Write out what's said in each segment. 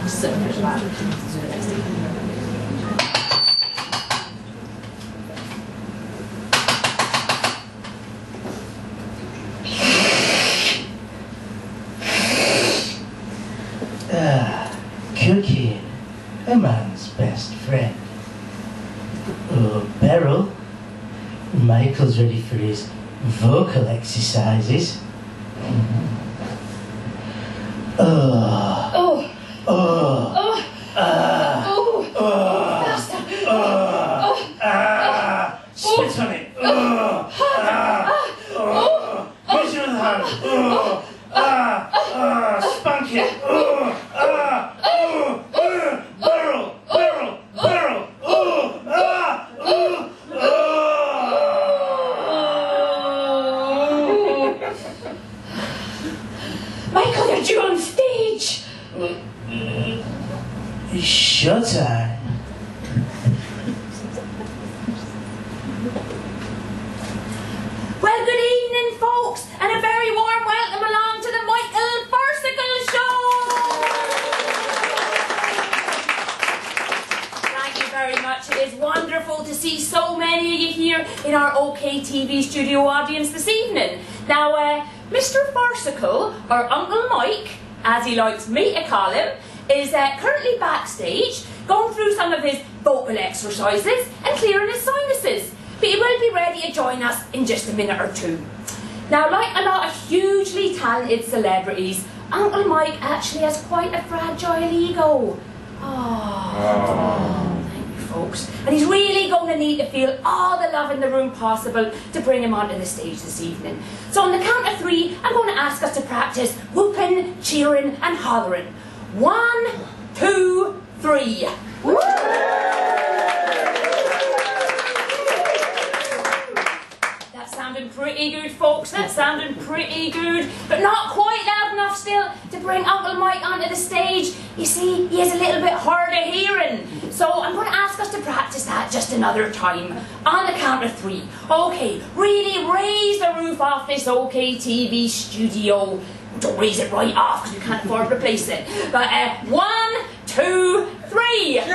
So there's that. Cooking, a man's best friend. Oh, Beryl. Michael's ready for his vocal exercises. Spit on it. Use your other hand. Spank it. Beryl. Michael, you're due on stage. Showtime. Well, good evening, folks, and a very warm welcome along to the Farcical show. Thank you very much. It is wonderful to see so many of you here in our OK TV studio audience this evening. Now, Mr. Farcical, or Uncle Mike, as he likes me to call him, is currently backstage, going through some of his vocal exercises and clearing his sinuses. But he will be ready to join us in just a minute or two. Now, like a lot of hugely talented celebrities, Uncle Mike actually has quite a fragile ego. Thank you, folks. And he's really going to need to feel all the love in the room possible to bring him onto the stage this evening. So on the count of 3, I'm going to ask us to practice whooping, cheering and hollering. 1, 2, 3. That's sounding pretty good, folks. That's sounding pretty good. But not quite loud enough still to bring Uncle Mike onto the stage. You see, he has a little bit hard of hearing. So I'm going to ask us to practice that just another time. On the count of 3. Okay, really raise the roof off this OK TV studio. Don't raise it right off because we can't afford to replace it. But 1, 2, 3. Yeah!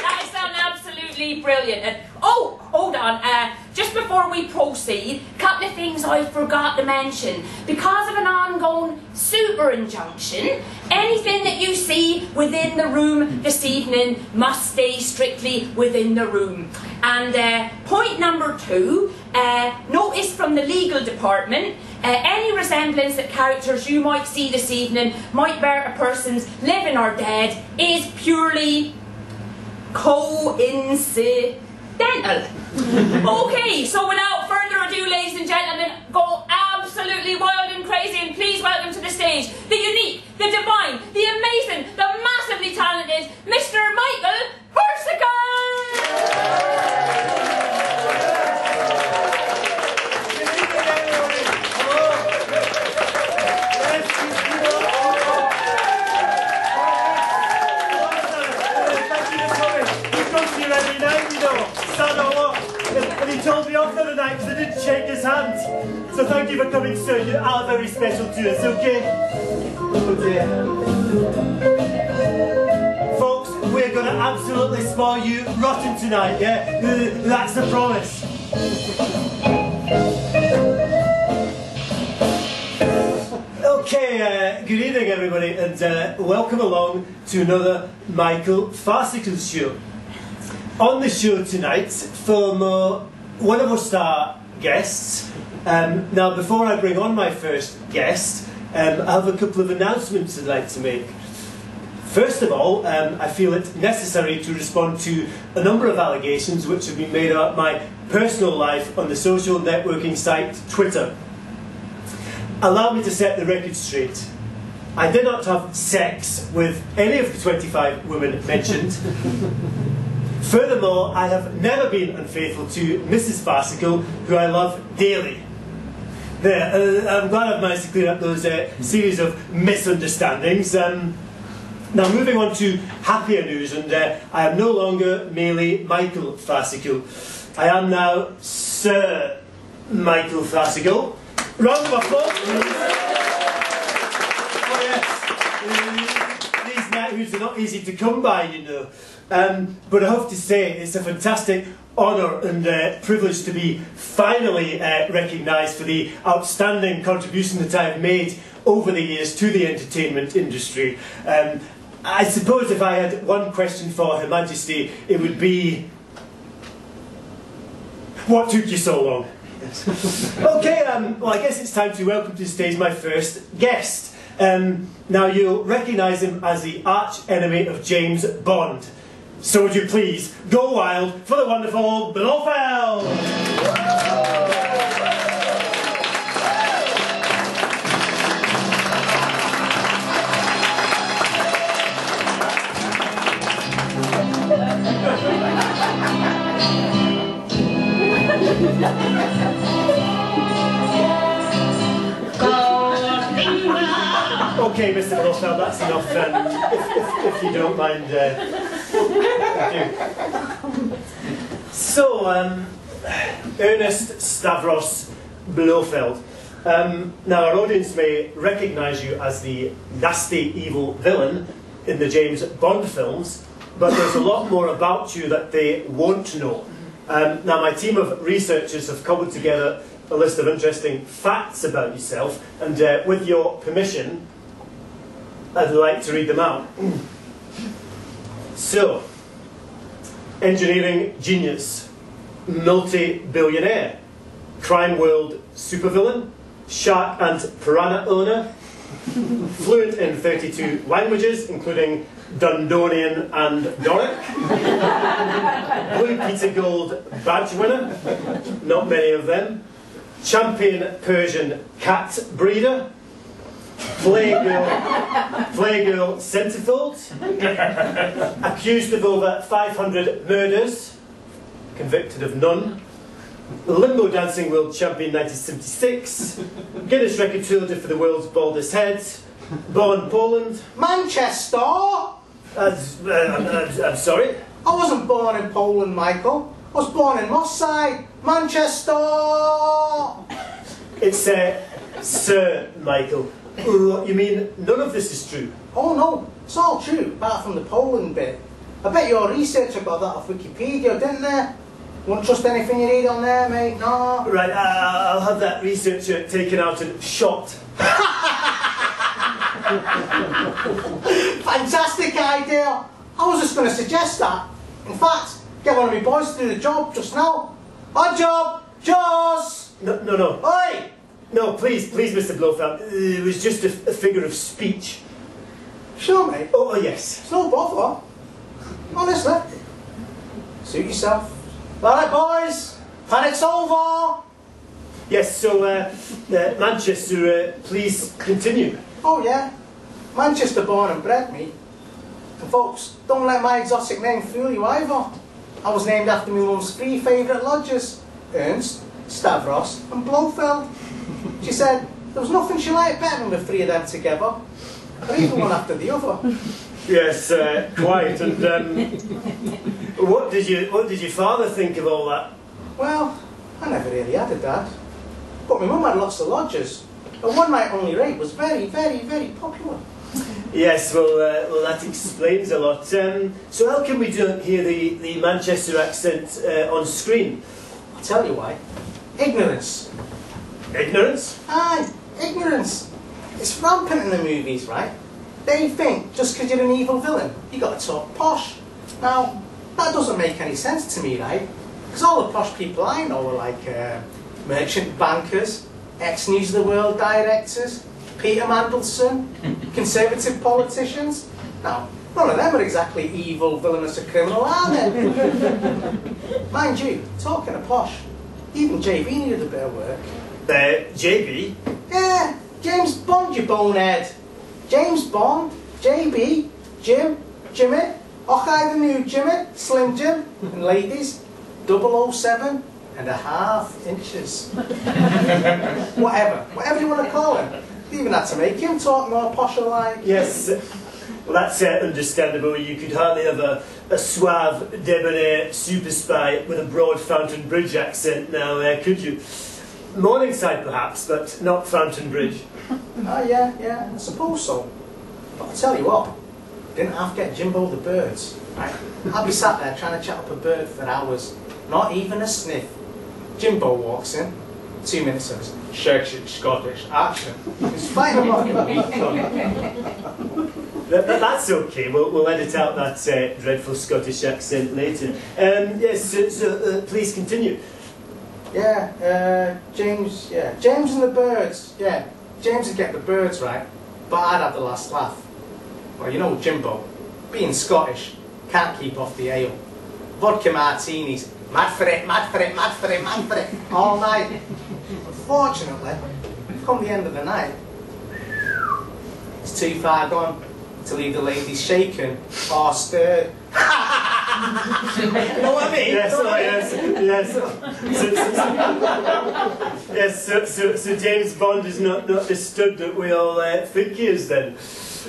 That sounds absolutely brilliant. And, oh, hold on. Just before we proceed, a couple of things I forgot to mention. Because of an ongoing super injunction, anything that you see within the room this evening must stay strictly within the room. And point number 2, notice from the legal department, any resemblance that characters you might see this evening might bear a person's living or dead is purely coincidental. Okay, so without further ado, ladies and gentlemen, go absolutely wild and crazy and please welcome to the stage the unique, the divine, the amazing, the massively talented Mr. Michael Farcical! And he told me off the other night because I didn't shake his hand. So thank you for coming, sir. You are very special to us, okay? Okay. Folks, we're going to absolutely spoil you rotten tonight, yeah? That's the promise. Okay, good evening everybody, and welcome along to another Michael Farcical show. On the show tonight, from one of our star guests. Now, before I bring on my first guest, I have a couple of announcements I'd like to make. First of all, I feel it necessary to respond to a number of allegations which have been made about my personal life on the social networking site Twitter. Allow me to set the record straight. I did not have sex with any of the 25 women mentioned. Furthermore, I have never been unfaithful to Mrs. Farcical, who I love dearly. There, I'm glad I've managed to clear up those series of misunderstandings. Now, moving on to happier news, and I am no longer merely Michael Farcical. I am now Sir Michael Farcical. Round of applause, please. Oh yes, these knighthoods are not easy to come by, you know. But I have to say, it's a fantastic honour and privilege to be finally recognised for the outstanding contribution that I have made over the years to the entertainment industry. I suppose if I had one question for Her Majesty, it would be, what took you so long? Okay, well I guess it's time to welcome to the stage my first guest. Now you'll recognise him as the arch enemy of James Bond. So would you please go wild for the wonderful Blofeld! Okay, Mr. Blofeld, that's enough. If you don't mind. So, Ernest Stavros Blofeld. Now, our audience may recognise you as the nasty, evil villain in the James Bond films, but there's a lot more about you that they won't know. Now, my team of researchers have cobbled together a list of interesting facts about yourself, and with your permission, I'd like to read them out. So, engineering genius, multi-billionaire, crime world supervillain, shark and piranha owner, fluent in 32 languages, including Dundonian and Doric, Blue Peter Gold badge winner, not many of them, champion Persian cat breeder, Playgirl centerfold, accused of over 500 murders, convicted of none, limbo dancing world champion 1976, Guinness record holder for the world's baldest head, born Poland. Manchester? I'm sorry? I wasn't born in Poland, Michael. I was born in Moss Side, Manchester! It's Sir Michael. You mean none of this is true? Oh no, it's all true, apart from the Poland bit. I bet your researcher got that off Wikipedia, didn't they? Won't trust anything you read on there, mate, no. Right, I'll have that researcher taken out and shot. Fantastic idea! I was just going to suggest that. In fact, get one of my boys to do the job just now. Odd job, Jaws! No. Oi! No, please, Mr. Blofeld. It was just a figure of speech. Sure, mate. Oh, yes. It's no bother. Honestly. Suit yourself. Alright, boys. Panic's over. Yes, so, Manchester, please continue. Oh, yeah. Manchester born and bred, me. And folks, don't let my exotic name fool you either. I was named after my mum's three favourite lodgers. Ernst, Stavros and Blofeld. She said there was nothing she liked better than the three of them together, or even one after the other. Yes, quite. And what did your father think of all that? Well, I never really had a dad, but my mum had lots of lodgers, and one night only rate was very, very, very popular. Yes, well, that explains a lot. So how come we don't hear the Manchester accent on screen? I'll tell you why. Ignorance. Ignorance? Aye, ignorance. It's rampant in the movies, right? They think just because you're an evil villain, you got to talk posh. Now, that doesn't make any sense to me, right? Because all the posh people I know are like merchant bankers, ex-News of the World directors, Peter Mandelson, conservative politicians. Now, none of them are exactly evil, villainous or criminal, are they? Mind you, talking of posh, even JB needed a bit of work. JB? Yeah, James Bond, you bonehead. James Bond, JB, Jim, Jimmy, Ochai the new Jimmy, Slim Jim, and ladies, 007.5 inches. Whatever you want to call him. You even had to make him talk more posher like. Yes, well that's understandable. You could hardly have a suave, debonair super spy with a broad Fountain Bridge accent now, could you? Morningside perhaps, but not Fountain Bridge. Oh, yeah, I suppose so. But I'll tell you what, didn't have to get Jimbo the birds, right? I'll be sat there trying to chat up a bird for hours, not even a sniff. Jimbo walks in, 2 minutes says, sexy Scottish accent. It's fine, I'm not going to be That's okay, we'll edit out that dreadful Scottish accent later. Yes, so please continue. James and the birds, James would get the birds right, but I'd have the last laugh. Well, you know Jimbo, being Scottish, can't keep off the ale. Vodka martinis, mad for it, mad for it, mad for it, mad for it, all night. Unfortunately, come the end of the night, it's too far gone to leave the ladies shaken or stirred. You know what I mean? Yes. So James Bond is not the stud that we all think he is then.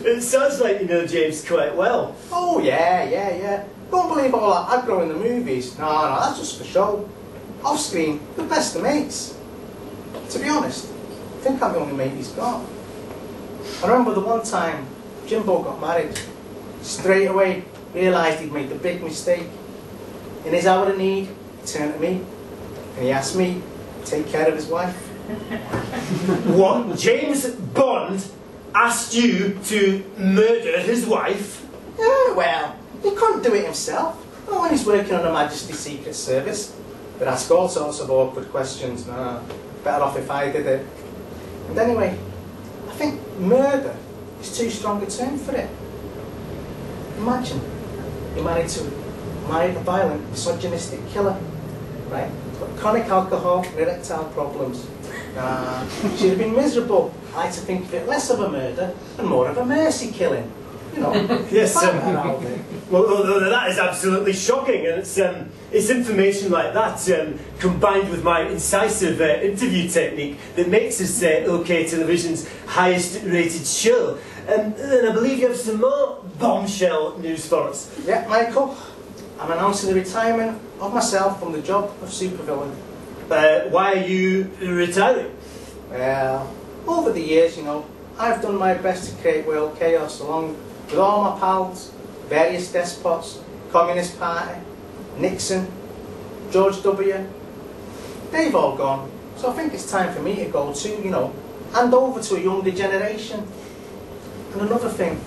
It sounds like you know James quite well. Oh yeah. Don't believe all that aggro in the movies. No, that's just for show. Off screen, the best of mates. To be honest, I think I'm the only mate he's got. I remember the one time Jimbo got married. Straight away realised he'd made the big mistake. In his hour of need, he turned to me and he asked me to take care of his wife. What? James Bond asked you to murder his wife? Yeah, well, he couldn't do it himself. Not when he's working on Her Majesty's Secret Service. They'd ask all sorts of awkward questions. Nah, better off if I did it. And anyway, I think murder is too strong a term for it. Imagine you're married a violent, misogynistic killer, right? Got chronic alcohol and erectile problems. She'd have been miserable. I like to think of it less of a murder and more of a mercy killing. You know. Yes, well, that is absolutely shocking, and it's information like that combined with my incisive interview technique that makes us OK Television's highest rated show. And I believe you have some more bombshell news for us. Yeah, Michael, I'm announcing the retirement of myself from the job of supervillain. Why are you retiring? Well, over the years, you know, I've done my best to create world chaos along with all my pals, various despots, Communist Party, Nixon, George W. They've all gone, so I think it's time for me to go too, you know, hand over to a younger generation. And another thing,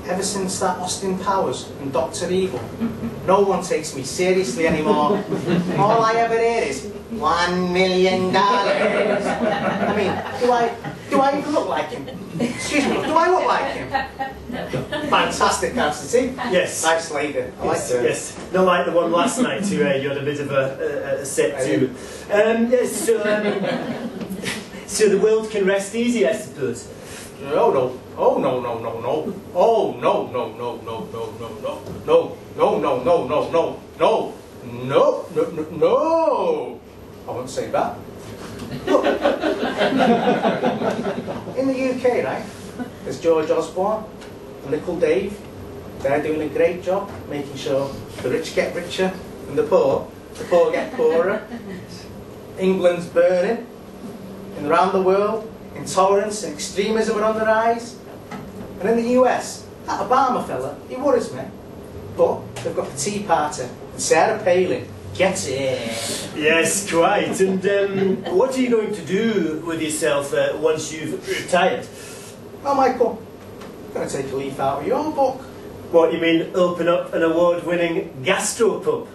ever since that Austin Powers and Dr. Evil, no one takes me seriously anymore. All I ever hear is $1 million. I mean, do I even look like him? Excuse me, do I look like him? Fantastic Constantine. Yes. Nice lady. I like her. Yes. Not like the one last night who you had a bit of a set to. Yes, so the world can rest easy, I suppose. Oh no. Oh no. Oh no. I won't say that. Look. In the UK, right, there's George Osborne and Little Dave. They're doing a great job making sure the rich get richer and the poor get poorer. England's burning. And around the world, intolerance and extremism are on the rise. And in the US, that Obama fella, he worries me. But they've got the Tea Party and Sarah Palin. Get it? Yes, quite. And what are you going to do with yourself once you've retired? Well, Michael, I'm going to take a leaf out of your book. What, you mean open up an award-winning gastropub?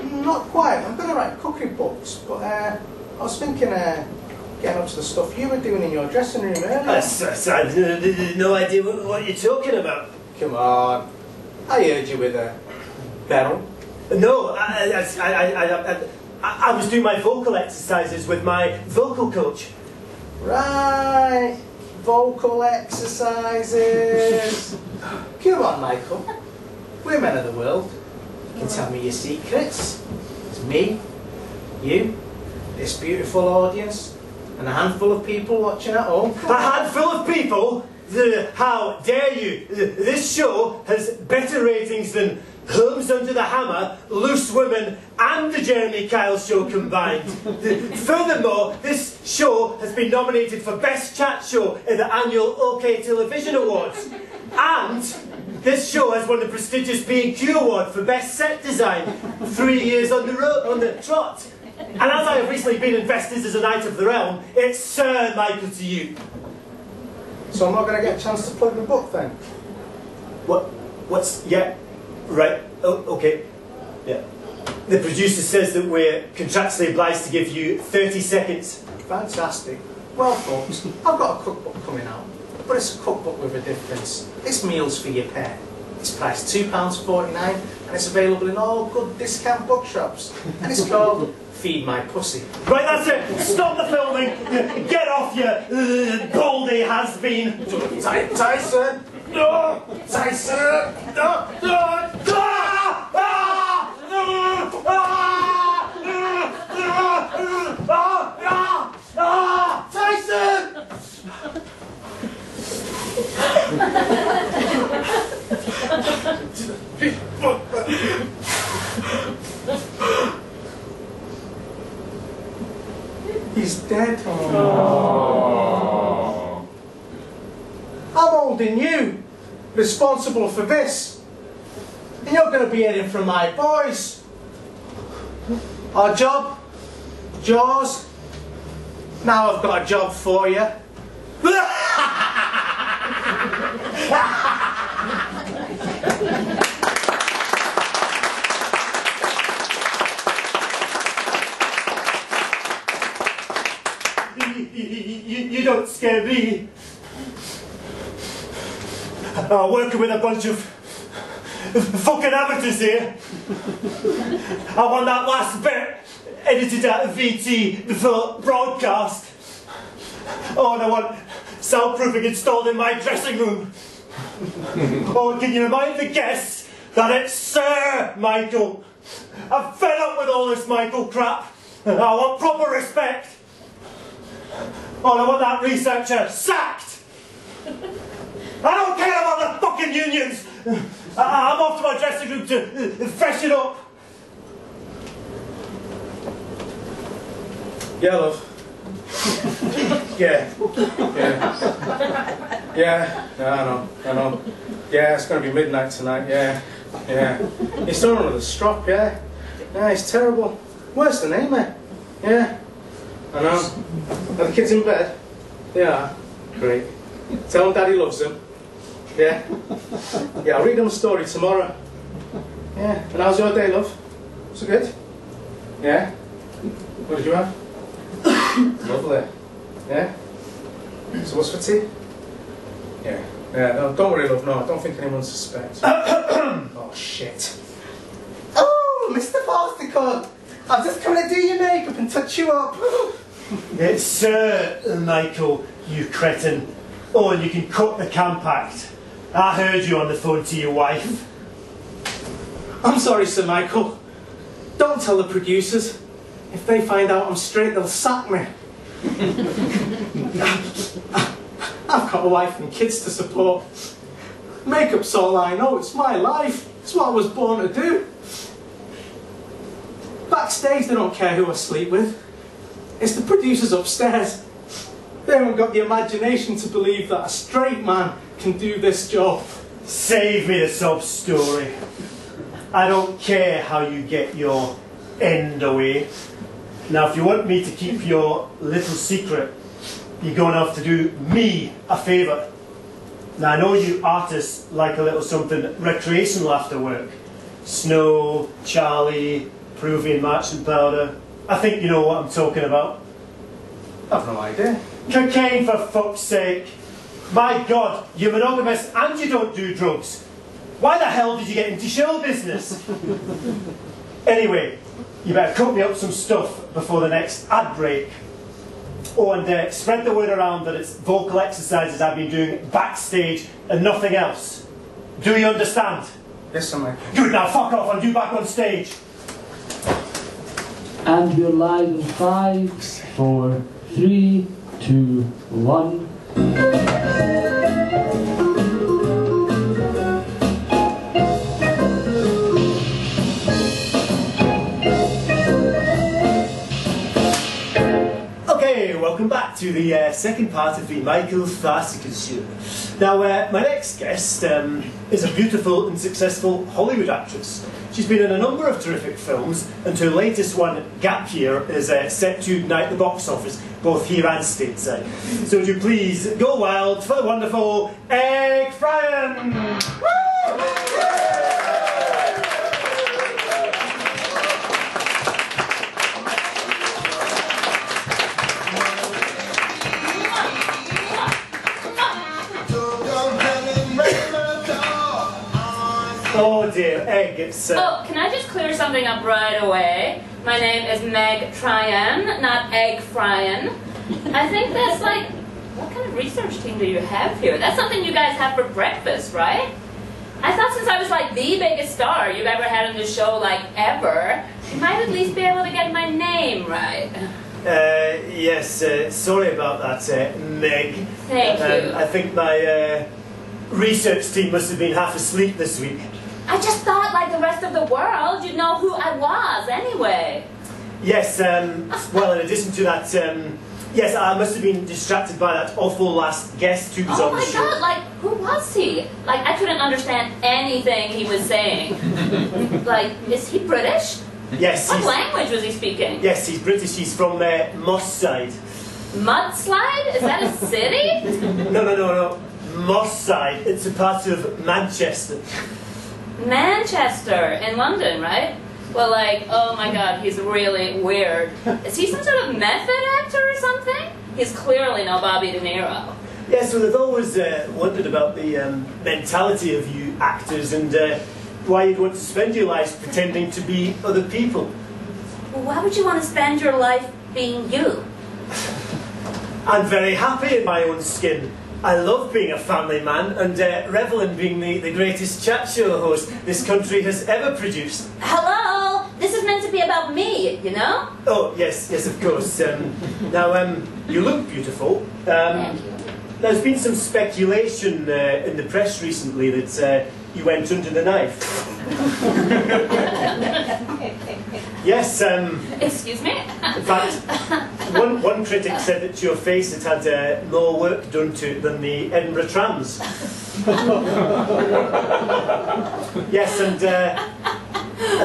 Not quite. I'm going to write cookery books. But I was thinking getting up to the stuff you were doing in your dressing room earlier. I have no idea what you're talking about. Come on. I heard you with Beryl. No, I was doing my vocal exercises with my vocal coach. Right. Vocal exercises. Come on, Michael. We're men of the world. You can tell me your secrets. It's me, you, this beautiful audience, and a handful of people watching at home. A handful of people? How dare you? This show has better ratings than Homes Under the Hammer, Loose Women, and the Jeremy Kyle Show combined. Furthermore, this show has been nominated for Best Chat Show in the annual OK Television Awards. And this show has won the prestigious B&Q Award for Best Set Design 3 years on the trot. And as I have recently been invested as a Knight of the Realm, it's Sir Michael to you. So I'm not going to get a chance to plug the book then? What's... yeah, right, oh, okay, yeah. The producer says that we're contractually obliged to give you 30 seconds. Fantastic. Well, folks, I've got a cookbook coming out, but it's a cookbook with a difference. It's meals for your pet. It's priced £2.49 and it's available in all good discount bookshops. And it's called Feed My Pussy. Right, that's it. Stop the filming. Get off, you baldy has-been. Tyson! No! Tyson! No! Tyson! He's dead. Aww. I'm holding you responsible for this. And you're going to be hearing from my boys. Our job, yours. Now I've got a job for you. You don't scare me. Working with a bunch of fucking amateurs here. I want that last bit edited out of VT before broadcast. Oh, and I want soundproofing installed in my dressing room. Oh, can you remind the guests that it's Sir Michael? I'm fed up with all this Michael crap. I want proper respect. Oh, and I want that researcher sacked. I don't care about the fucking unions. I'm off to my dressing room to freshen up. Yeah, love. Yeah. I know. Yeah, it's going to be midnight tonight, yeah. He's throwing another strop, yeah. Yeah, it's terrible. Worse than Amy. Yeah. I know. Are the kids in bed? They are. Great. Tell them Daddy loves them. Yeah. Yeah, I'll read them a story tomorrow. Yeah. And how's your day, love? Was it good? Yeah. What did you have? Lovely. Yeah. So what's for tea? Yeah. Yeah. No, don't worry, love. No, I don't think anyone suspects. Oh shit. Oh, Mr. Farcical. I'm just coming to do your makeup and touch you up. It's Sir Michael, you cretin. Oh, and you can cut the compact. I heard you on the phone to your wife. I'm sorry, Sir Michael. Don't tell the producers. If they find out I'm straight, they'll sack me. I've got a wife and kids to support. Makeup's all I know. It's my life. It's what I was born to do. Backstage, they don't care who I sleep with. It's the producers upstairs. They haven't got the imagination to believe that a straight man can do this job. Save me the sob story. I don't care how you get your end away. Now, if you want me to keep your little secret, you're going to have to do me a favour. Now, I know you artists like a little something recreational after work. Snow, Charlie, Peruvian matching powder. I think you know what I'm talking about. I've no idea. Cocaine, for fuck's sake. My God, you're monogamous and you don't do drugs. Why the hell did you get into show business? Anyway, you better cook me up some stuff before the next ad break. Oh, and spread the word around that it's vocal exercises I've been doing backstage and nothing else. Do you understand? Yes, sir, mate. Good, now fuck off and you back on stage. And we're live in 5, 4, 3, 2, 1. Okay, welcome back to the second part of the Michael Farcical show. Now, my next guest is a beautiful and successful Hollywood actress. She's been in a number of terrific films, and her latest one, Gap Year, is set to ignite the box office, both here and stateside. So would you please go wild for the wonderful Erick Fryan! Oh dear, Egg, it's... Oh, can I just clear something up right away? My name is Meg Tryan, not Egg Fryan. I think that's like... What kind of research team do you have here? That's something you guys have for breakfast, right? I thought since I was like the biggest star you've ever had on the show, like ever, you might at least be able to get my name right. Yes, sorry about that, Meg. Thank you. I think my research team must have been half asleep this week. I just thought, like the rest of the world, you'd know who I was anyway. Yes, well, in addition to that, yes, I must have been distracted by that awful last guest who was on the show. Oh my god, like, who was he? Like, I couldn't understand anything he was saying. Like, is he British? Yes. What language was he speaking? Yes, he's British. He's from Mosside. Mudslide? Is that a city? No. Mosside. It's a part of Manchester. Manchester, in London, right? Well, like, oh my god, he's really weird. Is he some sort of method actor or something? He's clearly no Bobby De Niro. Yes, well, I've always wondered about the mentality of you actors and why you'd want to spend your lives pretending to be other people. Well, why would you want to spend your life being you? I'm very happy in my own skin. I love being a family man and revel in being the greatest chat show host this country has ever produced. Hello? This is meant to be about me, you know? Oh, yes, of course. Now, you look beautiful. Thank you. There's been some speculation in the press recently that you went under the knife. Yes, Excuse me? in fact, one critic said that your face had had more work done to it than the Edinburgh trams. Yes, and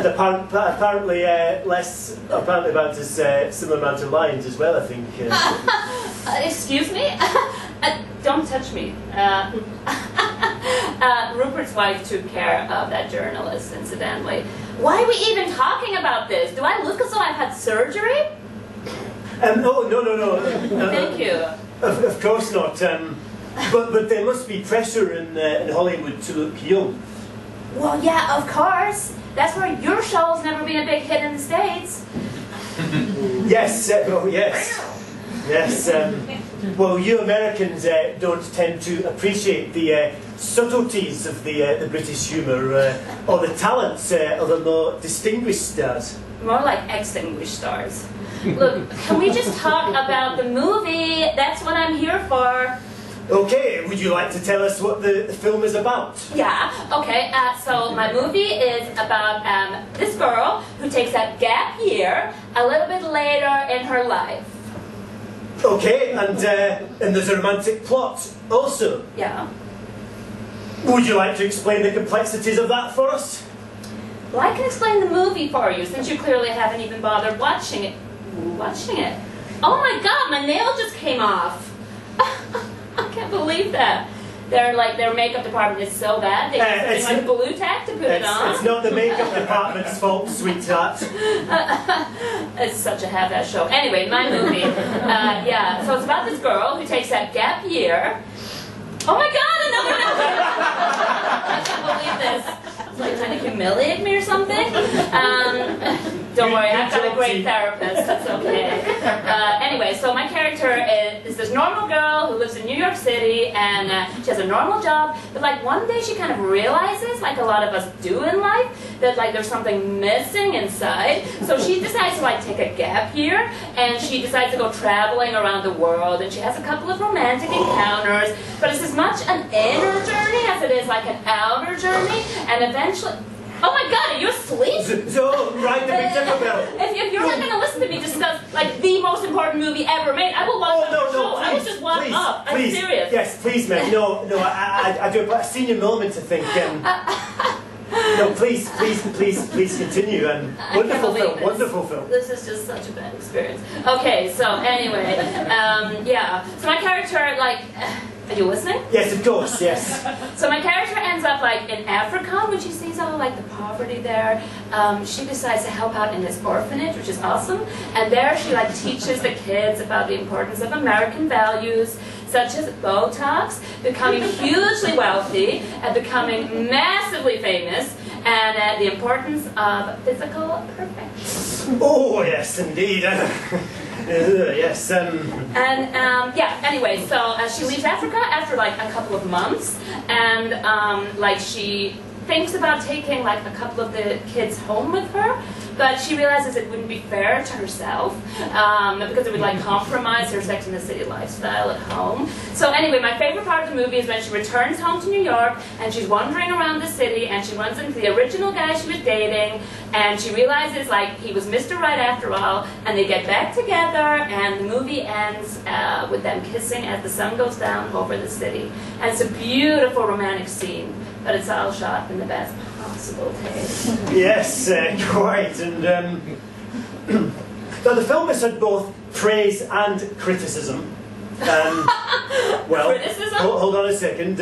apparently about as similar amount of lines as well, I think. Excuse me? Don't touch me. Rupert's wife took care of that journalist, incidentally. Why are we even talking about this? Do I look as though I've had surgery? No. Thank you. Of course not. But there must be pressure in Hollywood to look young. Well, yeah, of course. That's where your show's never been a big hit in the States. Yes, yes. Well, you Americans don't tend to appreciate the subtleties of the British humour or the talents of the more distinguished stars. More like extinguished stars. Look, can we just talk about the movie? That's what I'm here for. Okay, would you like to tell us what the film is about? Yeah, okay, so my movie is about this girl who takes a gap year a little bit later in her life. Okay, and there's a romantic plot also. Yeah. Would you like to explain the complexities of that for us? Well, I can explain the movie for you, since you clearly haven't even bothered watching it. Oh my god, my nail just came off. I can't believe that. Their makeup department is so bad, they use something like blue tack to put it on. It's not the makeup department's fault, sweetheart. It's such a half-ass show. Anyway, my movie. Yeah, so it's about this girl who takes that gap year. Oh my god, another I can't believe this. It's like trying to humiliate me or something. Don't worry, I've got a great therapist. That's okay. Anyway, so my character is this normal girl who lives in New York City, and she has a normal job. But like one day, she kind of realizes, like a lot of us do in life, that like there's something missing inside. So she decides to like take a gap year, and she decides to go traveling around the world. And she has a couple of romantic encounters, but it's as much an inner journey as it is like an outer journey. And eventually, Oh my God, are you asleep? So, right, the big Taco Bell. If you're not going to listen to me discuss like the most important movie ever made, I will watch the show. I will just watch up. I'm serious. Yes, please, mate. No, I do a senior moment to think. No, please continue. Wonderful film. This is just such a bad experience. Okay, so anyway, yeah. So my character, like, are you listening? Yes, of course, yes. So my character ends up like in Africa when she sees all like the poverty there. She decides to help out in this orphanage, which is awesome. And there she like teaches the kids about the importance of American values, such as Botox, becoming hugely wealthy, and becoming massively famous, and the importance of physical perfection. Oh, yes, indeed. Yes. Yeah, anyway, so she leaves Africa after like a couple of months, and like she thinks about taking like a couple of the kids home with her, but she realizes it wouldn't be fair to herself because it would like compromise her Sex and the City lifestyle at home. So anyway, my favorite part of the movie is when she returns home to New York and she's wandering around the city and she runs into the original guy she was dating, and she realizes like he was Mr. Right after all, and they get back together, and the movie ends with them kissing as the sun goes down over the city. And it's a beautiful romantic scene, but it's all shot in the best possible taste. Yes, quite. And now the film has had both praise and criticism. Well, criticism? Hold on a second.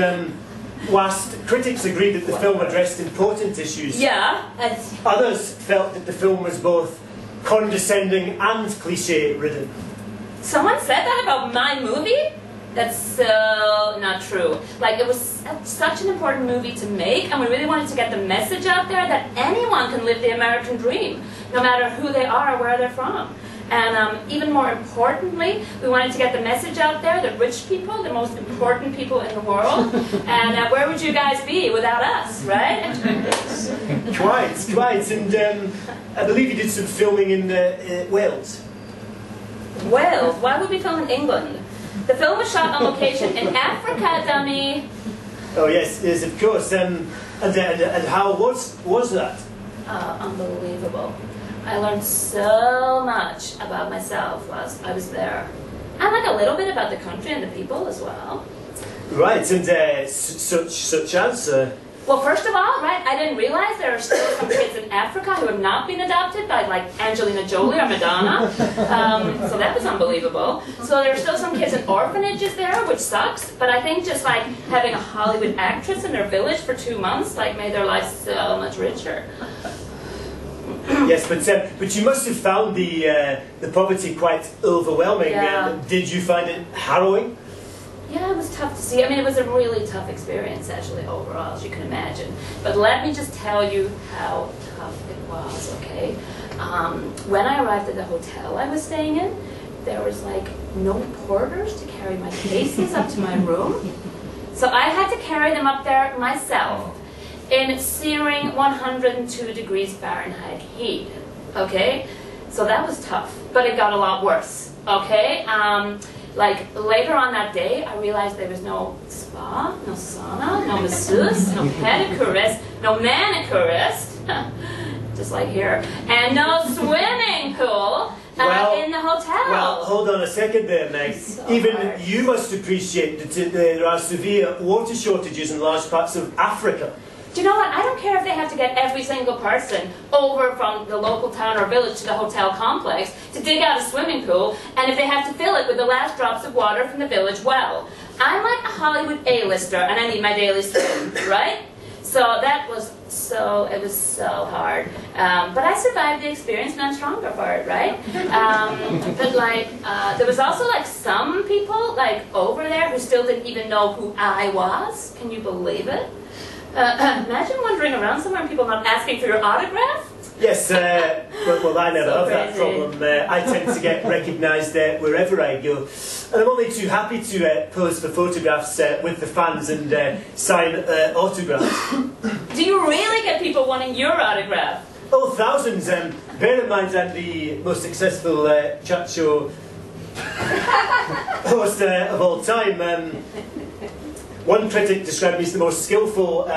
Whilst critics agreed that the film addressed important issues, Yeah. others felt that the film was both condescending and cliche-ridden. Someone said that about my movie? That's so not true. Like, it was such an important movie to make, and we really wanted to get the message out there that anyone can live the American dream, no matter who they are or where they're from. And even more importantly, we wanted to get the message out there that rich people, the most important people in the world, and where would you guys be without us, right? Quite. And I believe you did some filming in Wales. Wales? Why would we film in England? The film was shot on location in Africa, dummy. Oh yes, of course. And how was that? Unbelievable. I learned so much about myself whilst I was there. And like a little bit about the country and the people as well. Right, and such as... Well, first of all, right, I didn't realize there are still some kids in Africa who have not been adopted by like Angelina Jolie or Madonna. So that was unbelievable. So there are still some kids in orphanages there, which sucks. But I think just like having a Hollywood actress in their village for 2 months like made their lives so much richer. Yes, but you must have found the poverty quite overwhelming. Yeah. Did you find it harrowing? Yeah, it was tough to see. I mean, it was a really tough experience, actually, overall, as you can imagine. But let me just tell you how tough it was, okay? When I arrived at the hotel I was staying in, there was, like, no porters to carry my cases up to my room. So I had to carry them up there myself in searing 102 degrees Fahrenheit heat, okay? So that was tough, but it got a lot worse, okay? Like, later on that day, I realized there was no spa, no sauna, no masseuse, no pedicurist, no manicurist, just like here, and no swimming pool in the hotel. Well, hold on a second there, Meg. So Even hard. you must appreciate that there are severe water shortages in large parts of Africa. Do you know what? I don't care if they have to get every single person over from the local town or village to the hotel complex to dig out a swimming pool, and if they have to fill it with the last drops of water from the village well. I'm like a Hollywood A-lister, and I need my daily swim, right? So it was so hard. But I survived the experience, and I'm stronger for it, right? But like, there was also like some people like over there who still didn't even know who I was. Can you believe it? Imagine wandering around somewhere and people not asking for your autograph. Yes, well, I never have that crazy. problem. I tend to get recognised wherever I go. And I'm only too happy to pose for photographs with the fans and sign autographs. Do you really get people wanting your autograph? Oh, thousands. Bear in mind I'm the most successful chat show host of all time. One critic described me as the most skillful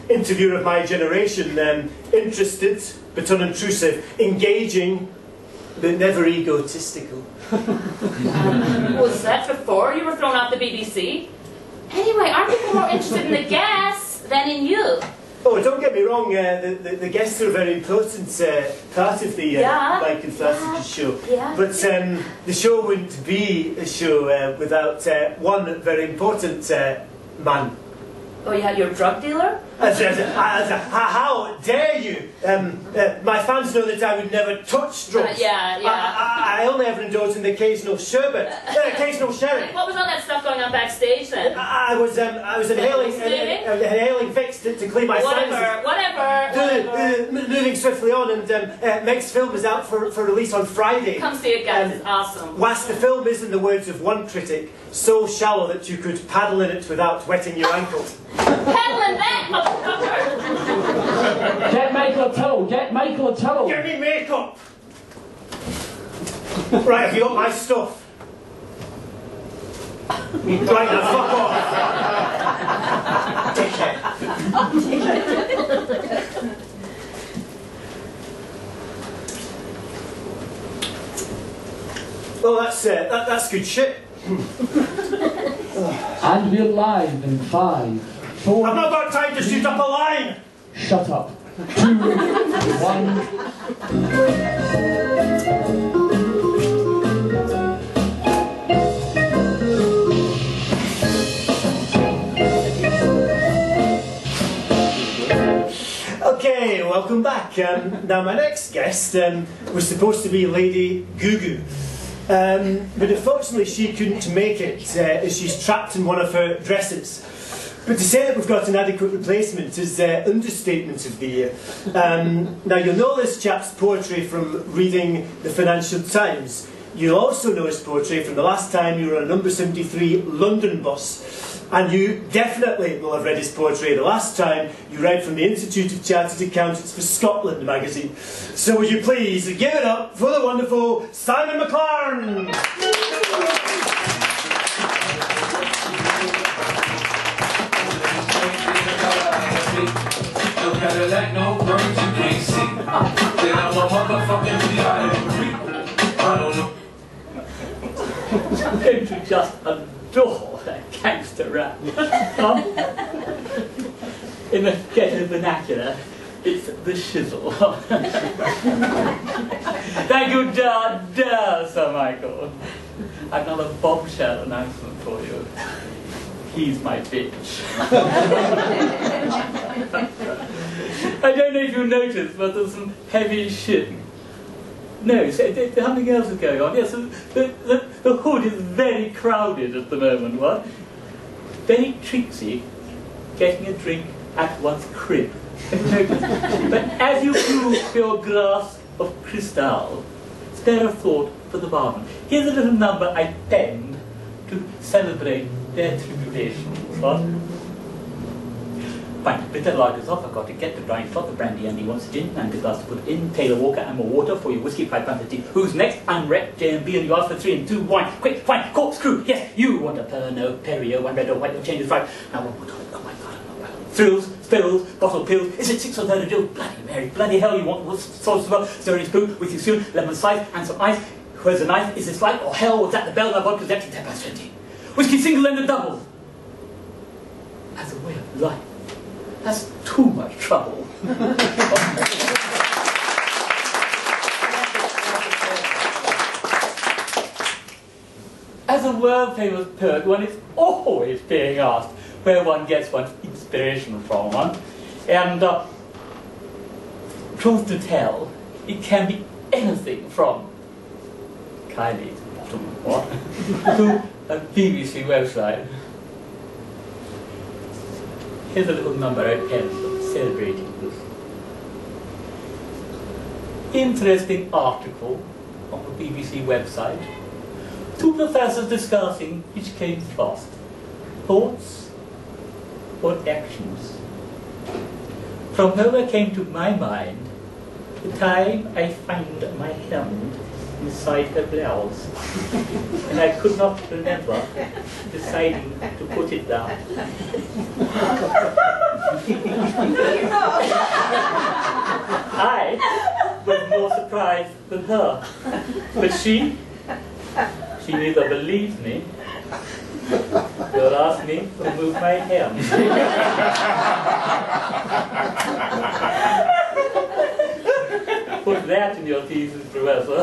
interviewer of my generation. Interested, but unintrusive. Engaging, but never egotistical. Was that before you were thrown off the BBC? Anyway, aren't people more interested in the guests than in you? Oh, don't get me wrong, the guests are a very important part of the Michael Farcical show. Yeah. But the show wouldn't be a show without one very important man. Oh yeah, you're a drug dealer? How dare you? My fans know that I would never touch drugs. I only ever indulge in the occasional sherbet, occasional sherry. What was all that stuff going on backstage then? I was inhaling Vicks to clean my sinuses. Whatever. Moving swiftly on, and Meg's film is out for release on Friday. Come see it, guys. It's awesome. Whilst the film is, in the words of one critic, so shallow that you could paddle in it without wetting your ankles. Paddling back, motherfucker! Get Michael a towel, get Michael a towel. Give me makeup! Right, have you got my stuff? Right, now fuck off! Dickhead. Well, that's good shit. And we're live in 5, 4... I've not got time to shoot up a line! Shut up. 2, 1... Okay, welcome back. Now my next guest was supposed to be Lady Gugu. But unfortunately she couldn't make it as she's trapped in one of her dresses. But to say that we've got an adequate replacement is understatement of the year. Now you'll know this chap's poetry from reading the Financial Times. You'll also know his poetry from the last time you were on a number 73 London bus. And you definitely will have read his poetry the last time you read from the Institute of Chartered Accountants for Scotland magazine. So would you please give it up for the wonderful Simon Maclaren! No Cadillac, no brains, you can't see. Then I'm a motherfucking B.I.M.B. I don't know. I'm going to just adore that gangster rap. In the ghetto vernacular, it's the shizzle. Thank you, Sir Michael. I've got a bombshell announcement for you. He's my bitch. I don't know if you noticed, but there's some heavy shit. No, something else is going on. Yes, the hood is very crowded at the moment, what? Very tricksy getting a drink at one's crib. But as you prove your glass of crystal, spare a thought for the barman. Here's a little number I penned to celebrate their tribulations, what? Fine, bitter lagers off, I've got to get the brine shot, the brandy and he wants gin, and the glass to put in, Taylor Walker and more water for your whiskey, 5 pounds of tea. Who's next? I'm Rep, J&B, and you ask for 3 and 2 wine. Quick, fine, corkscrew, yes, you want a Pernod, Perrier, one red or white, no change is right. Now one more time, oh my god, thrills, spills, bottle pills, is it 6 or 30 Jill? Bloody Mary, bloody hell, you want what sauce as well? Stirring spoon with you soon, lemon slice and some ice. Where's the knife? Is this right? Or hell, was that the bell? My vodka's empty, 10 past 20. Whiskey single and a double. As a way of life. That's too much trouble. As a world-famous poet, one is always being asked where one gets one's inspiration from. And truth to tell, it can be anything from Kylie's bottom what to a BBC website. Here's a little number I penned celebrating this. Interesting article on the BBC website. 2 professors discussing which came first, thoughts or actions. From nowhere came to my mind the time I found my hand inside her blouse, and I could not remember deciding to put it down. I was more surprised than her, but she neither believed me nor asked me to move my hair. Put that in your thesis, Professor.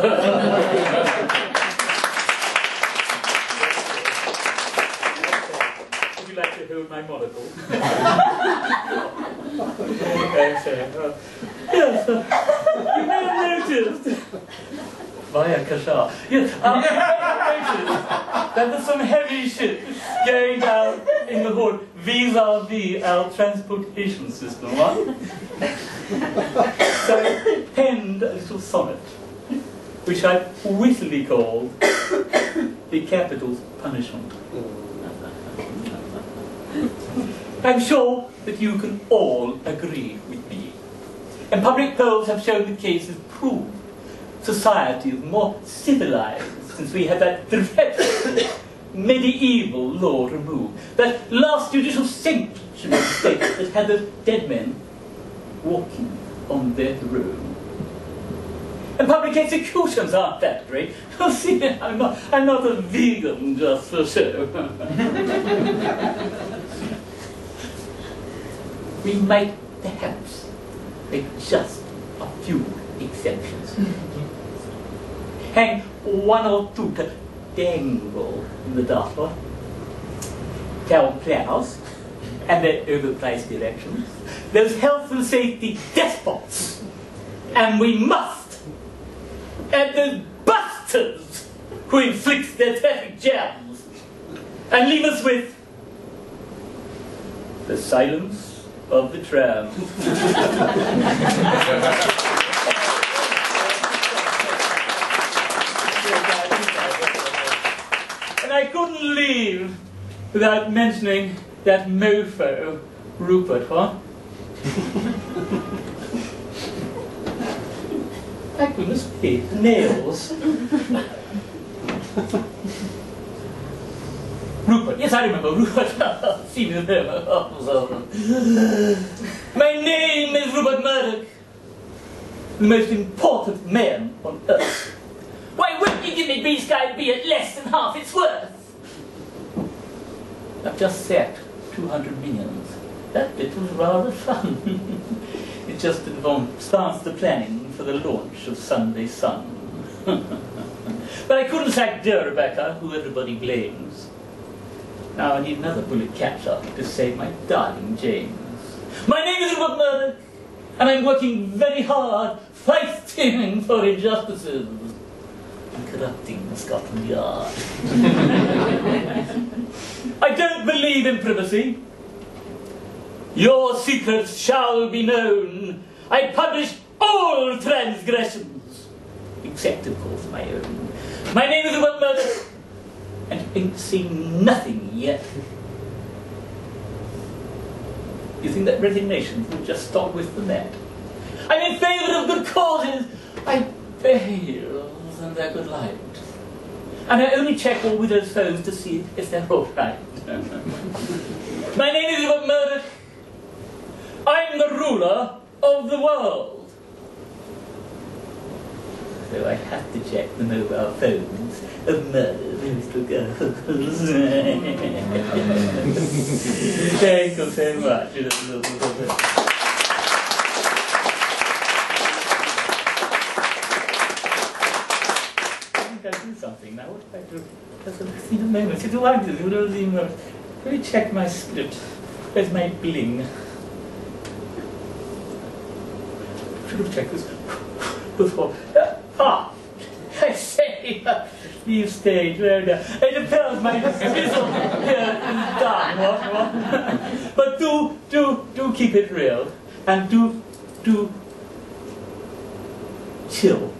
Would you like to hold my monocle? Yes, you may have noticed. Via Kashar. Yes, you may have noticed that there's some heavy shit going down in the hood vis-a-vis our transportation system, right? So I penned a little sonnet, which I wittily called The Capital's Punishment. I'm sure that you can all agree with me. And public polls have shown the case is proved. Society is more civilized since we had that dreadful medieval law removed. That last judicial sanction of the state that had those dead men walking on death row. And public executions aren't that great. You see, I'm not a vegan just for show. We might perhaps make just a few exceptions. Hang one or two to dangle in the dark, town plows and their overpriced elections, those health and safety despots, and we must add those bastards who inflict their traffic jams and leave us with the silence of the tram. And I couldn't leave without mentioning that mofo, Rupert, huh? My goodness me, nails. Rupert, yes, I remember Rupert. See me there. My name is Rupert Murdoch, the most important man on earth. Why wouldn't you give me B-Sky B at less than half its worth? I've just sacked 200 millions. That bit was rather fun. It just starts the planning for the launch of Sunday Sun. But I couldn't sack dear Rebecca, who everybody blames. Now I need another bullet catcher to save my darling James. My name is Rupert Murdoch, and I'm working very hard, fighting for injustices and corrupting Scotland Yard. I don't believe in privacy. Your secrets shall be known. I publish all transgressions, except, of course, my own. My name is Rupert Murdoch, and you ain't seen nothing yet. You think that resignation will just stop with the net? I'm in favour of good causes. I fail in their good light. And I only check all widows' phones to see if they're all right. My name is Rupert Murdoch. I'm the ruler of the world. So I have to check the mobile phones of murdered little girls. Thank you so much. I do something now. What do I do? Just a moment. See, do I do? Let me check my script. Where's my bling? Should have checked this before. I say, leave stage. It appears my dismissal here is done. What? But do keep it real, and do chill.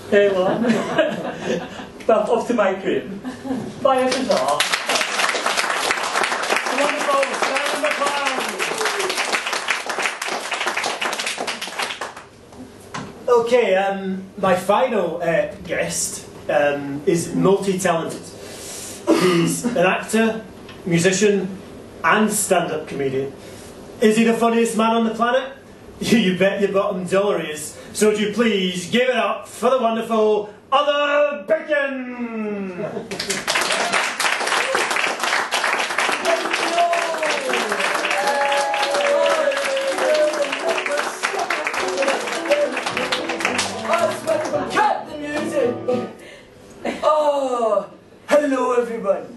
Hey, what? Well, off to my crib. Bye, Ashraf. Wonderful. Stand in the crowd. Okay, my final guest is multi-talented. He's an actor, musician, and stand-up comedian. Is he the funniest man on the planet? You bet your bottom dollar he is. So would you please give it up for the wonderful Other Bacon! Cut the music! Oh, hello everyone.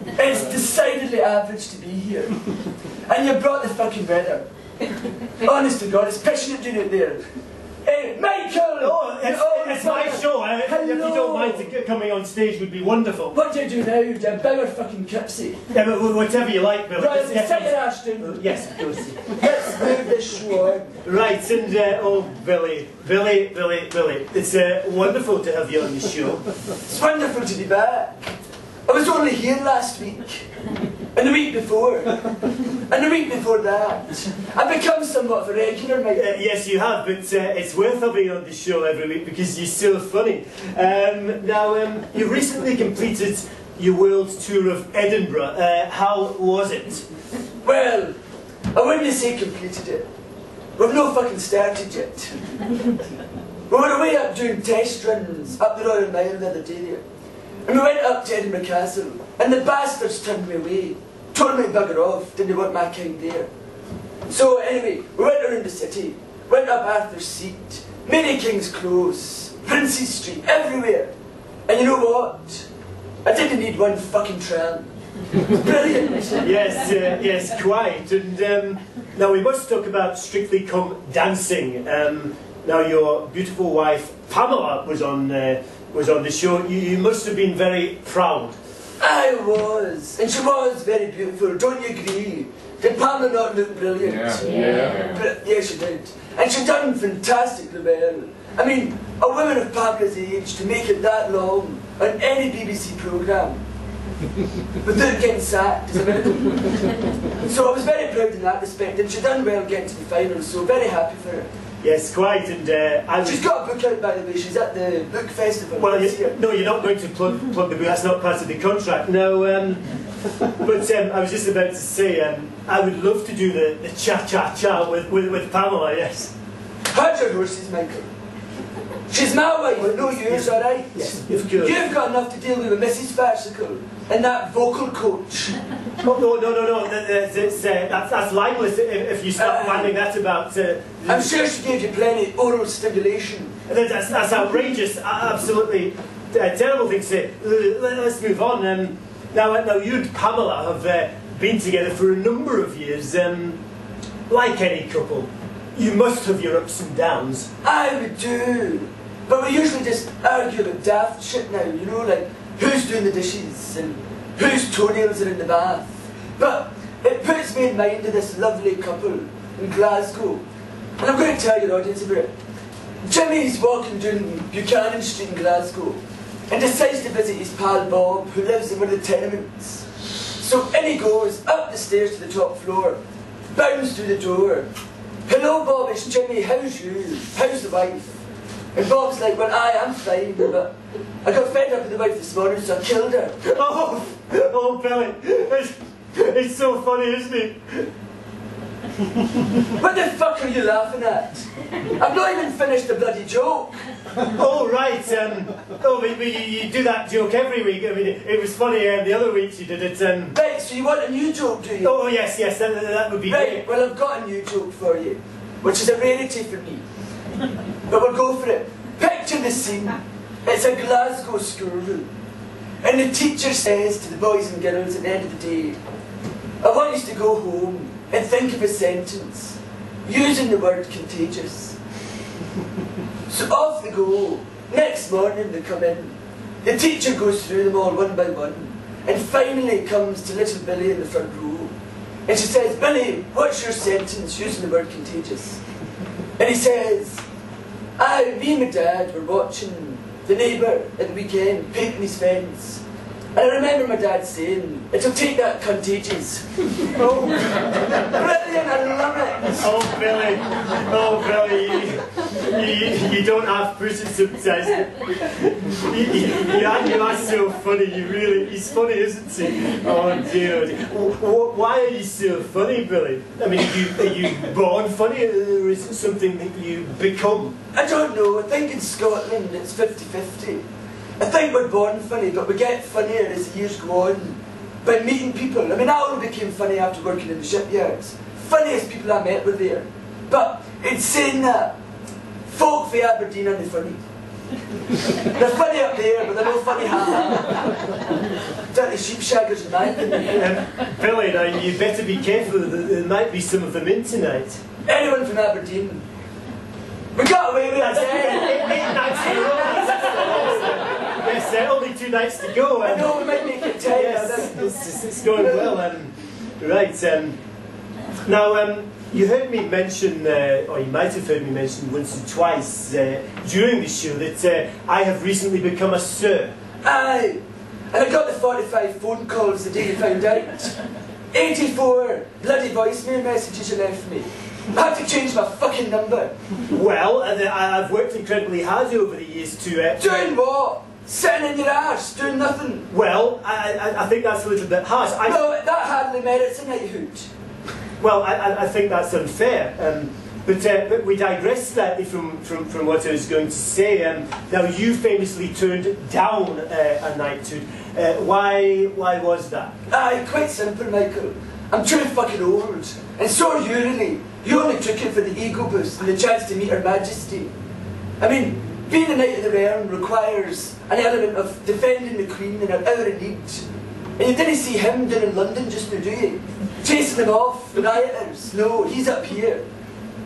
It's decidedly average to be here. And you brought the fucking weather. Honest to God, it's passionate doing it there. Hey, Michael! Oh, it's my show. If you don't mind coming on stage would be wonderful. What do you do now, you bigger fucking Kipsy? Yeah, but whatever you like, Bill. Right, take your ass down. Yes, of course. Let's move this show on. Right, and oh, Billy. It's wonderful to have you on the show. It's wonderful to be back. I was only here last week. And the week before. And the week before that. I've become somewhat of a regular, mate. Yes, you have, but it's worth having you on the show every week because you're so funny. Now, you recently completed your world tour of Edinburgh. How was it? Well, I wouldn't say completed it. We've no fucking started yet. We were away up doing test runs up the Royal Mile the other day there. And we went up to Edinburgh Castle, and the bastards turned me away. Told me to bugger off, didn't want my kind there. So anyway, we went around the city, went up Arthur's Seat, Mary King's Close, Princes Street, everywhere. And you know what? I didn't need one fucking tram. Brilliant. Yes, quite. And now we must talk about Strictly Come Dancing. Now your beautiful wife Pamela was on the show. You must have been very proud. I was, and she was very beautiful. Don't you agree? Did Pamela not look brilliant? Yeah, she did. And she done fantastically well. I mean, a woman of Pamela's age to make it that long on any BBC programme without getting sacked is a miracle. So I was very proud in that respect, and she done well getting to the final, so very happy for her. Yes, quite, and She's got a book out, by the way. She's at the book festival. Well, no, you're not going to plug the book. That's not part of the contract. No, but I was just about to say, I would love to do the cha-cha-cha with Pamela, yes. How'd your horses, Michael? She's my wife, no yours, alright? Yes, of course. You've got enough to deal with Mrs. Farcical and that vocal coach. Oh, no. That's libelous if you start finding that about... I'm sure she gave you plenty oral stimulation. That's outrageous. Absolutely terrible thing to say. Let's move on. Now you and Pamela have been together for a number of years. Like any couple, you must have your ups and downs. I would do. But we usually just argue about daft shit now, you know, like who's doing the dishes and whose toenails are in the bath. But it puts me in mind of this lovely couple in Glasgow. And I'm going to tell your audience about it. Jimmy's walking down Buchanan Street in Glasgow and decides to visit his pal Bob, who lives in one of the tenements. So in he goes, up the stairs to the top floor, bounds through the door. Hello Bob, it's Jimmy, how's you? How's the wife? And Bob's like, well, I'm fine, but I got fed up with the wife this morning, so I killed her. Oh, Billy, it's so funny, isn't it? What the fuck are you laughing at? I've not even finished the bloody joke. Oh, right. But you do that joke every week. I mean, it was funny the other weeks you did it. Right, so you want a new joke, do you? Oh, yes, that would be right, great. Well, I've got a new joke for you, which is a rarity for me. But we'll go for it. Picture the scene. It's a Glasgow schoolroom. And the teacher says to the boys and girls at the end of the day, I want you to go home and think of a sentence using the word contagious. So off they go. Next morning they come in. The teacher goes through them all one by one and finally comes to little Billy in the front row. And she says, Billy, what's your sentence using the word contagious? And he says, me and my dad were watching the neighbour at the weekend painting his fence. And I remember my dad saying, it'll take that contagious. Oh, brilliant, I love it. Oh, Billy, you don't have to sometimes. You are so funny, he's funny, isn't he? Oh dear. Why are you so funny, Billy? I mean, are you born funny, or is it something that you become? I don't know, I think in Scotland it's 50-50. I think we're born funny, but we get funnier as the years go on. By meeting people. I mean, I only became funny after working in the shipyards. Funniest people I met were there. But in saying that, folk from Aberdeen aren't funny. They're funny up there, but they're not funny half. Dirty sheepshaggers in my opinion. Billy, now you better be careful, there might be some of them in tonight. Anyone from Aberdeen? We got away with it. 8 nights in a row. Yes, only 2 nights to go. I know we might make it 10. Yes, it's going well. Right. Now, you heard me mention, or you might have heard me mention once or twice during the show that I have recently become a sir. Aye. And I got the 45 phone calls the day you found out. 84 bloody voicemail messages you left me. I had to change my fucking number. Well, I've worked incredibly hard over the years to... Doing what? Sitting in your arse, doing nothing. Well, I think that's a little bit harsh. No, that hardly merits a knighthood. Well, I think that's unfair. But we digress slightly from what I was going to say. Now, you famously turned down a knighthood. Why was that? Aye, quite simple, Michael. I'm too fucking old. And so are you, really. You only took it for the ego boost and the chance to meet Her Majesty. I mean, being a Knight of the Realm requires an element of defending the Queen in her hour of need. And you didn't see him down in London just now, do you? Chasing them off, the rioters. No, he's up here.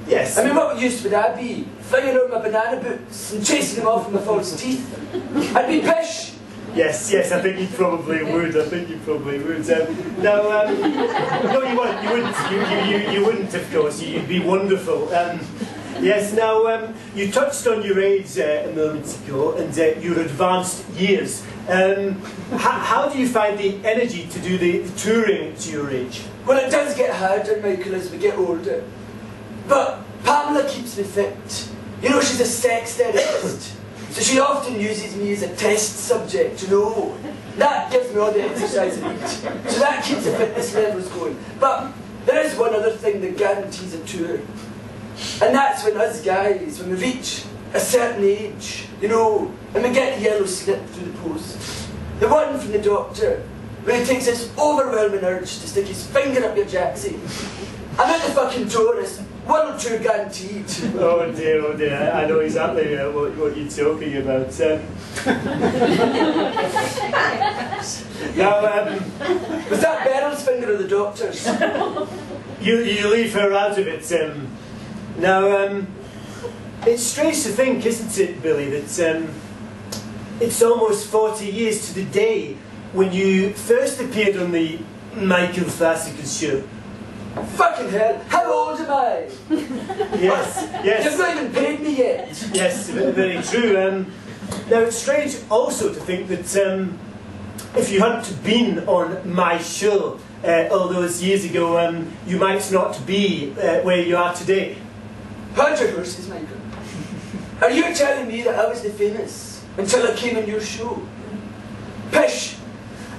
Yes. I mean, what use would I be? Flinging out my banana boots and chasing them off with my false teeth? I'd be pish. Yes, I think you probably would. No, you wouldn't, of course. You'd be wonderful. Yes, now, you touched on your age a moment ago and your advanced years. How do you find the energy to do the touring to your age? Well, it does get harder, Michael, as we get older. But Pamela keeps me fit. You know, she's a sex therapist. So she often uses me as a test subject, you know. That gives me all the exercise I need. So that keeps the fitness levels going. But there is one other thing that guarantees a tour. And that's when us guys, when we reach a certain age, you know, and we get the yellow slip through the post. The one from the doctor, where he takes this overwhelming urge to stick his finger up your jacksie. I'm at the fucking tourist. World tour guaranteed. Oh dear, I know exactly what you're talking about. Now, was that Beryl's finger or the doctor's? You leave her out of it. Now, it's strange to think, isn't it, Billy, that it's almost 40 years to the day when you first appeared on the Michael Farcical show. Fucking hell, how old am I? Yes. You've not even paid me yet. Yes, very true. Now, it's strange also to think that if you hadn't been on my show all those years ago, you might not be where you are today. Hold your horses, Michael. Are you telling me that I was the famous until I came on your show? Pish!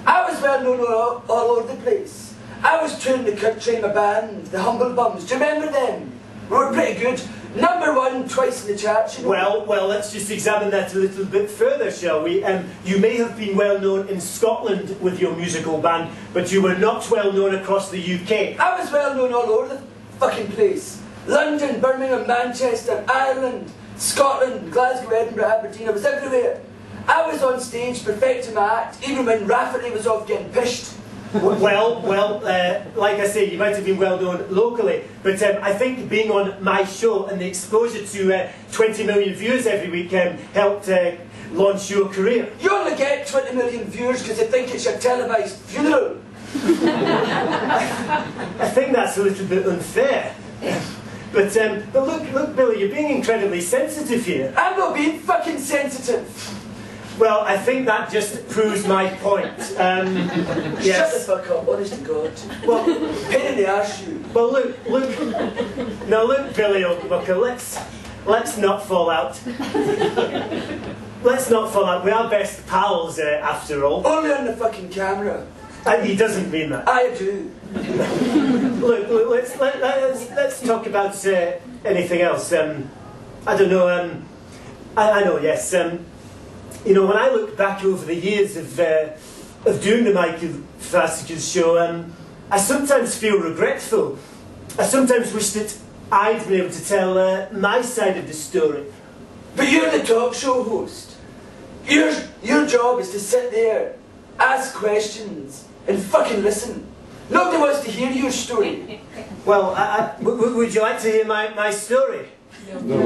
I was well known all over the place. I was touring the country in my band, the Humble Bums. Do you remember them? We were pretty good. #1 twice in the charts, you know. Well, let's just examine that a little bit further, shall we? You may have been well known in Scotland with your musical band, but you were not well known across the UK. I was well known all over the fucking place. London, Birmingham, Manchester, Ireland, Scotland, Glasgow, Edinburgh, Aberdeen. I was everywhere. I was on stage perfecting my act, even when Rafferty was off getting pished. Well, like I say, you might have been well known locally, but I think being on my show and the exposure to 20 million viewers every week helped launch your career. You only get 20 million viewers because they think it's your televised funeral. I think that's a little bit unfair. But look, Billy, you're being incredibly sensitive here. I'm not being fucking sensitive. Well, I think that just proves my point. Shut Yes. the fuck up, honest to God. Well, Pain in the arse, you. well, look, Billy Oakbucker, let's not fall out. Let's not fall out. We are best pals, after all. Only on the fucking camera. And he doesn't mean that. I do. Look, let's talk about anything else. I don't know. I know. Yes. You know, when I look back over the years of doing the Michael Farcical show, I sometimes feel regretful. I sometimes wish that I'd been able to tell my side of the story. But you're the talk show host. Your job is to sit there, ask questions, and fucking listen. Nobody wants to hear your story. Well, would you like to hear my story? No.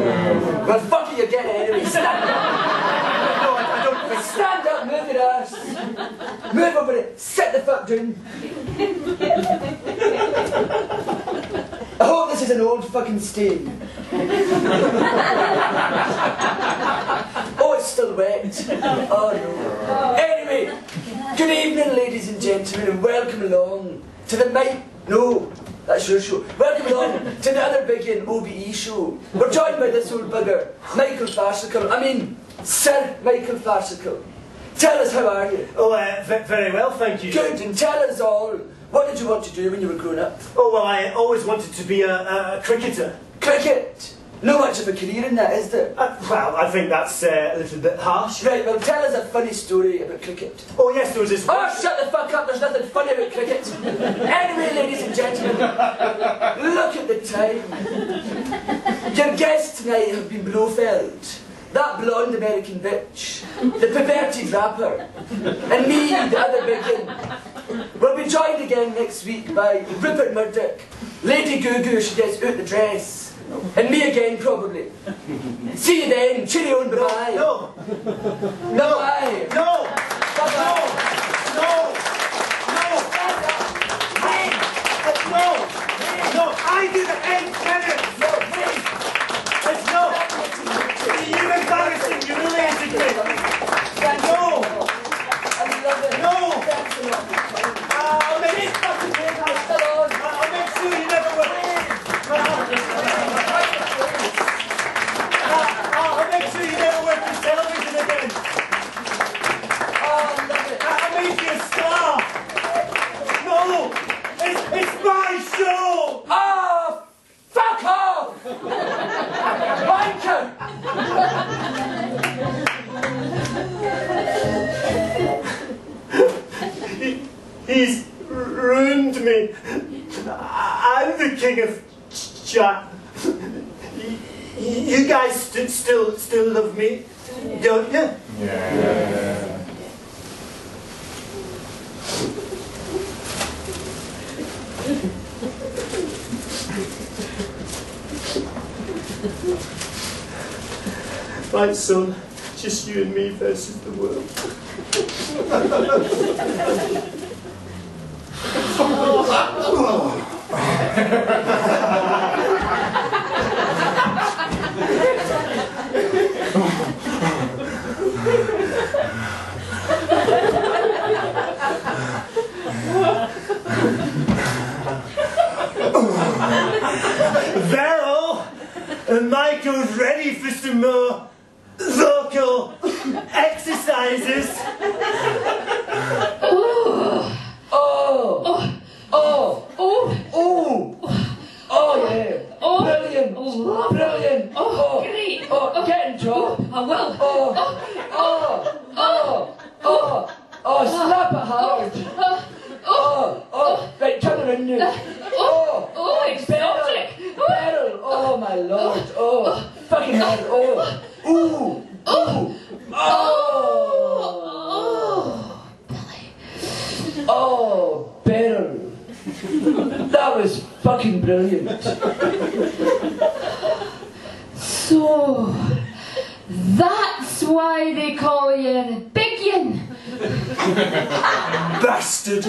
Well, fuck it, you're getting it anyway. Stand up. No, I don't think so. Stand up, move your ass. Move over it. Sit the fuck down. I hope this is an old fucking stain. Oh, it's still wet. Oh no. Anyway, good evening, ladies and gentlemen, and welcome along to the No, that's your show. Welcome along to the other big OBE show. We're joined by this old bugger, Michael Farcical. Sir Michael Farcical. Tell us, how are you? Oh, very well, thank you. Good, and tell us all, what did you want to do when you were growing up? Oh, well, I always wanted to be a cricketer. Cricket? No much of a career in that, is there? Well, I think that's a little bit harsh. Right, well, tell us a funny story about cricket. Oh, yes, there was this... Oh, shut the fuck up, there's nothing funny about cricket. Anyway, ladies and gentlemen, look at the time. Your guests tonight have been Blofeld, that blonde American bitch, the perverted rapper, and me, the other biggin. We'll be joined again next week by Rupert Murdoch, Lady Goo-Goo, she gets out the dress, and me again, probably. See you then, cheerio and bye-bye. No. Bye-bye. No. Bye-bye. No, I do the end credits! No, you embarrassing, you humiliating me! No! I love it. No! Thanks a lot. I'll make sure you never work. I'll make sure you never work for television again. Oh, I love it. I'll make you a star! No! It's my show! Oh, fuck off! Wanker! He's ruined me. I'm the king of chat. You guys still love me, don't you? Yeah. Right, son, just you and me versus the world. Well, Michael's ready for some more vocal exercises. Oh yeah. Brilliant. Brilliant. Great. Get in job. I will. Slap it hard. Right, turn around now. Exotic. Beryl. Oh my lord. Fucking hell. Beryl. That was fucking brilliant. So, that's why they call you Big Yin. Bastard.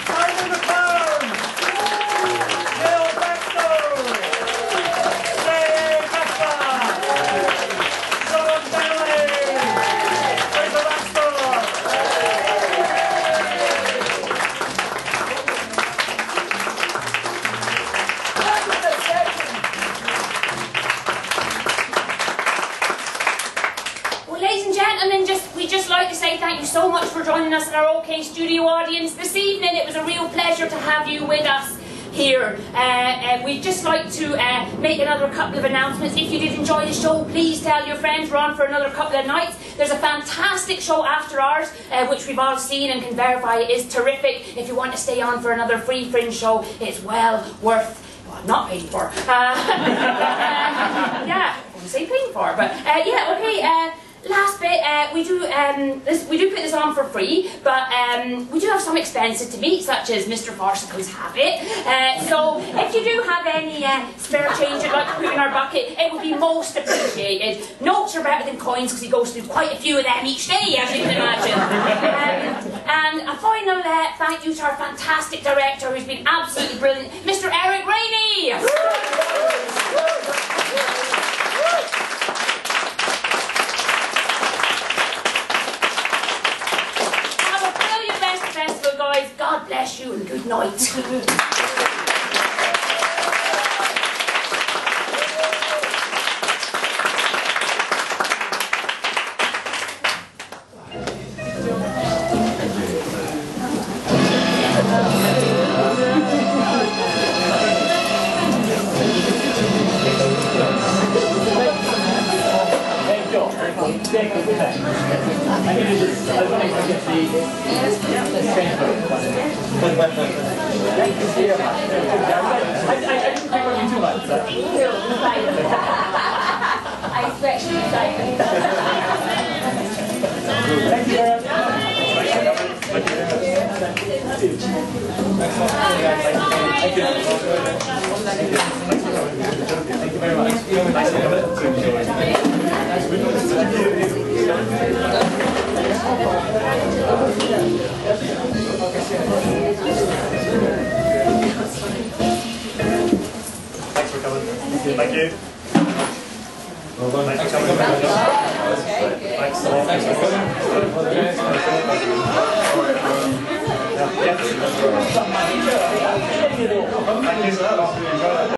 I'm an much for joining us in our OK Studio audience this evening. It was a real pleasure to have you with us here. We'd just like to make another couple of announcements. If you did enjoy the show, please tell your friends we're on for another couple of nights. There's a fantastic show after ours, which we've all seen and can verify it is terrific. If you want to stay on for another free Fringe show, it's well worth not paying for. Yeah, I wouldn't say paying for, but yeah, okay. Last bit, we do put this on for free, but we do have some expenses to meet, such as Mr. Farcical's habit. So if you do have any spare change you'd like to put in our bucket, it would be most appreciated. Notes are better than coins because he goes through quite a few of them each day, as you can imagine. And a final thank you to our fantastic director, who's been absolutely brilliant, Mr. Erick Rainey. Guys, God bless you and good night. Thank you. Well done. Thanks for coming. Thanks. Thanks.